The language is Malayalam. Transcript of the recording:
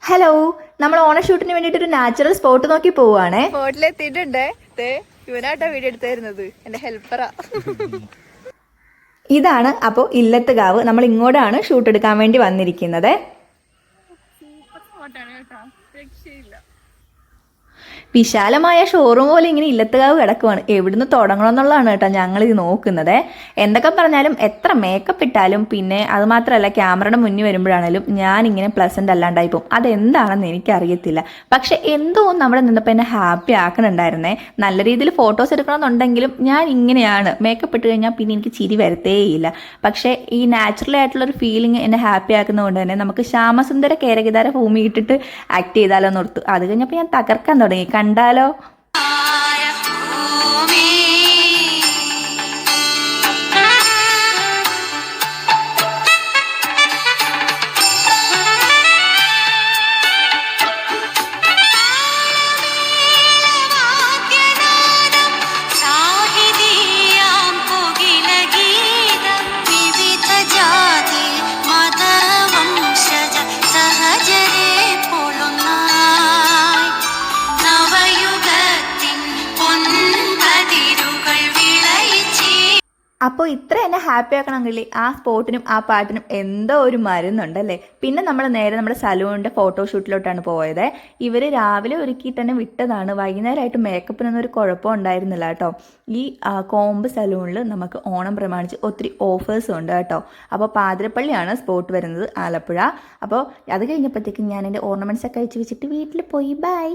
ഹലോ, നമ്മൾ ഓണഷൂട്ടിന് വേണ്ടിട്ട് ഒരു നാച്ചുറൽ സ്പോട്ട് നോക്കി പോവാണേ. സ്പോട്ടിലെത്തിയിട്ടുണ്ടേ. ഇവനാട്ടോ വീഡിയോ എടുത്തായിരുന്നത്, എന്റെ ഹെൽപ്പറാ. ഇതാണ് അപ്പോൾ ഇല്ലത്തുകാവ്. നമ്മൾ ഇങ്ങോട്ടാണ് ഷൂട്ട് എടുക്കാൻ വേണ്ടി വന്നിരിക്കുന്നത്. വിശാലമായ ഷോറൂം പോലെ ഇങ്ങനെ ഇല്ലത്തുകാവ് കിടക്കുവാണ്. എവിടുന്ന് തുടങ്ങണമെന്നുള്ളതാണ് കേട്ടോ ഞങ്ങൾ ഇത് നോക്കുന്നത്. എന്തൊക്കെ പറഞ്ഞാലും എത്ര മേക്കപ്പ് ഇട്ടാലും പിന്നെ അത് മാത്രമല്ല ക്യാമറയുടെ മുന്നിൽ വരുമ്പോഴാണേലും ഞാനിങ്ങനെ പ്ലസന്റ് അല്ലാണ്ടായി പോകും. അതെന്താണെന്ന് എനിക്കറിയത്തില്ല. പക്ഷെ എന്തോ നമ്മുടെ നിന്നപ്പോൾ എന്നെ ഹാപ്പി ആക്കണുണ്ടായിരുന്നേ. നല്ല രീതിയിൽ ഫോട്ടോസ് എടുക്കണമെന്നുണ്ടെങ്കിലും ഞാൻ ഇങ്ങനെയാണ്. മേക്കപ്പ് ഇട്ട് കഴിഞ്ഞാൽ പിന്നെ എനിക്ക് ചിരി വരത്തേയില്ല. പക്ഷേ ഈ നാച്ചുറൽ ആയിട്ടുള്ളൊരു ഫീലിംഗ് എന്നെ ഹാപ്പി ആക്കുന്നതുകൊണ്ട് തന്നെ നമുക്ക് ശ്യാമസുന്ദര കേരകിതാര ഭൂമി ഇട്ടിട്ട് ആക്ട് ചെയ്താലോ എന്നോർത്തു. അത് കഴിഞ്ഞപ്പോൾ ഞാൻ തകർക്കാൻ തുടങ്ങി. കണ്ടാലോ? അപ്പോൾ ഇത്ര എന്നെ ഹാപ്പി ആക്കണമെങ്കിൽ ആ സ്പോട്ടിനും ആ പാട്ടിനും എന്തോ ഒരു മരുന്നുണ്ടല്ലേ. പിന്നെ നമ്മൾ നേരെ നമ്മുടെ സലൂണിൻ്റെ ഫോട്ടോഷൂട്ടിലോട്ടാണ് പോയത്. ഇവർ രാവിലെ ഒരുക്കിയിട്ട് തന്നെ വിട്ടതാണ്. വൈകുന്നേരമായിട്ട് മേക്കപ്പിനൊന്നും ഒരു കുഴപ്പം ഉണ്ടായിരുന്നില്ല കേട്ടോ. ഈ കോമ്പ് സലൂണിൽ നമുക്ക് ഓണം പ്രമാണിച്ച് ഒത്തിരി ഓഫേഴ്സും ഉണ്ട് കേട്ടോ. അപ്പോൾ പാതിരപ്പള്ളിയാണ് സ്പോട്ട് വരുന്നത്, ആലപ്പുഴ. അപ്പോൾ അത് കഴിഞ്ഞപ്പോഴത്തേക്കും ഞാൻ എൻ്റെ ഓർണമെൻറ്റ്സ് ഒക്കെ അയച്ചു വെച്ചിട്ട് വീട്ടിൽ പോയി. ബൈ.